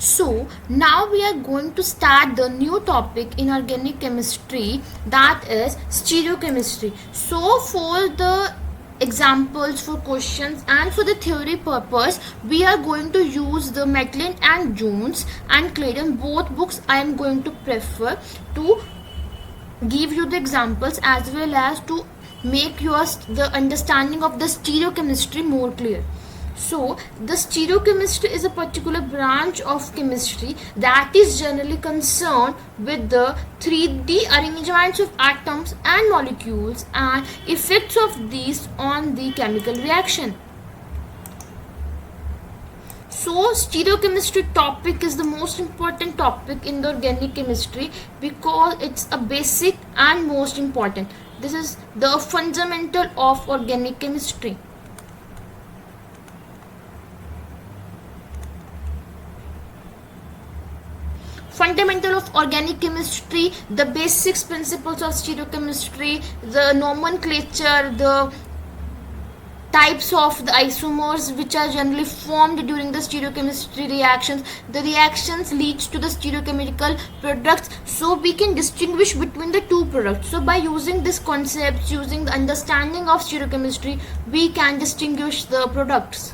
So now we are going to start the new topic in organic chemistry, that is stereochemistry. So for the examples, for questions and for the theory purpose, we are going to use the McLean and Jones and Clayden. Both books I am going to prefer to give you the examples as well as to make your the understanding of the stereochemistry more clear. So the stereochemistry is a particular branch of chemistry that is generally concerned with the 3D arrangements of atoms and molecules and effects of these on the chemical reaction. So stereochemistry topic is the most important topic in the organic chemistry because it's a basic and most important. This is the fundamental of organic chemistry. Fundamental of organic chemistry, the basics principles of stereochemistry, the nomenclature, the types of the isomers which are generally formed during the stereochemistry reactions. The reactions leads to the stereochemical products, so we can distinguish between the two products. So by using this concept, using the understanding of stereochemistry, we can distinguish the products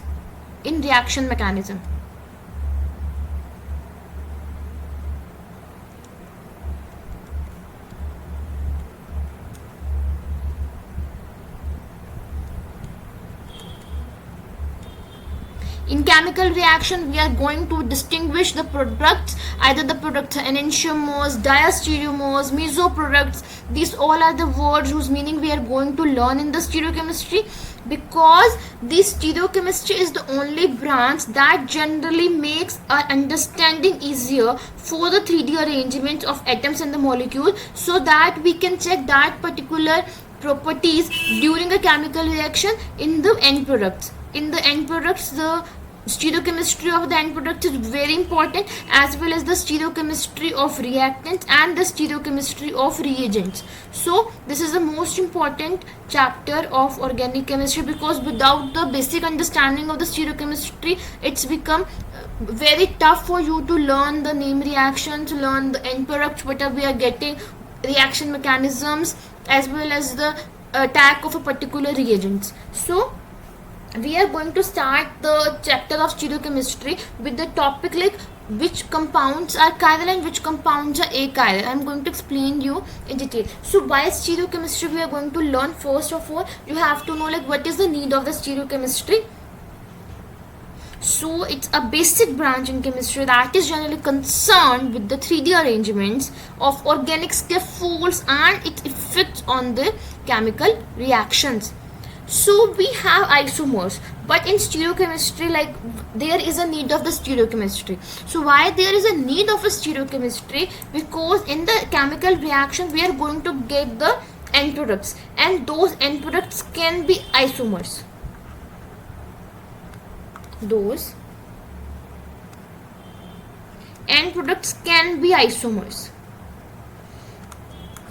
in reaction mechanism. In chemical reaction, we are going to distinguish the products, either the products are enantiomers, diastereomers, meso products. These all are the words whose meaning we are going to learn in the stereochemistry, because this stereochemistry is the only branch that generally makes our understanding easier for the 3D arrangement of atoms and the molecule, so that we can check that particular properties during a chemical reaction in the end products. In the end products, the stereochemistry of the end product is very important, as well as the stereochemistry of reactants and the stereochemistry of reagents. So this is the most important chapter of organic chemistry, because without the basic understanding of the stereochemistry, it's become very tough for you to learn the name reactions, learn the end products, what we are getting, reaction mechanisms, as well as the attack of a particular reagents. So we are going to start the chapter of stereochemistry with the topic like which compounds are chiral and which compounds are achiral. I am going to explain you in detail. So by stereochemistry we are going to learn, first of all you have to know like what is the need of the stereochemistry. So it's a basic branch in chemistry that is generally concerned with the 3D arrangements of organic scaffolds and its effects on the chemical reactions. So we have isomers, but in stereochemistry, like there is a need of the stereochemistry. So why there is a need of a stereochemistry? Because in the chemical reaction we are going to get the end products, and those end products can be isomers. Those end products can be isomers.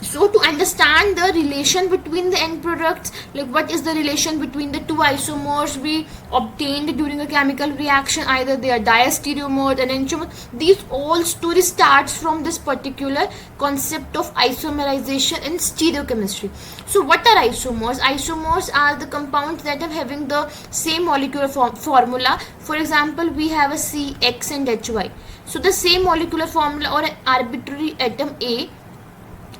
So to understand the relation between the end products, like what is the relation between the two isomers we obtained during a chemical reaction, either they are diastereomers and enantiomers, these all story starts from this particular concept of isomerization in stereochemistry. So what are isomers? Isomers are the compounds that are having the same molecular formula. For example, we have a CX and HY. So the same molecular formula or an arbitrary atom A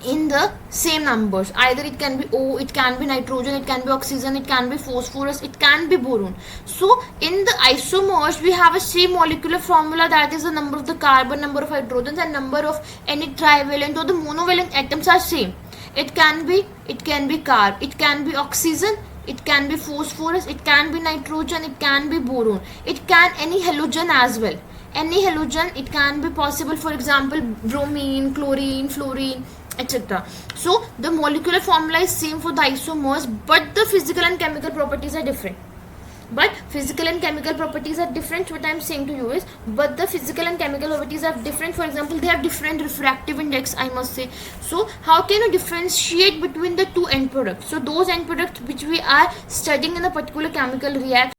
in the same numbers, either it can be O, it can be nitrogen, it can be oxygen, it can be phosphorus, it can be boron. So in the isomers we have a same molecular formula, that is the number of the carbon, number of hydrogens and number of any trivalent or the monovalent atoms are same. It can be carb, it can be oxygen, it can be phosphorus, it can be nitrogen, it can be boron, it can any halogen as well. Any halogen, it can be possible, for example bromine, chlorine, fluorine, etc. So the molecular formula is same for the isomers, but the physical and chemical properties are different. What I am saying to you is, but the physical and chemical properties are different. For example, they have different refractive index, I must say. So how can you differentiate between the two end products? So those end products which we are studying in a particular chemical reaction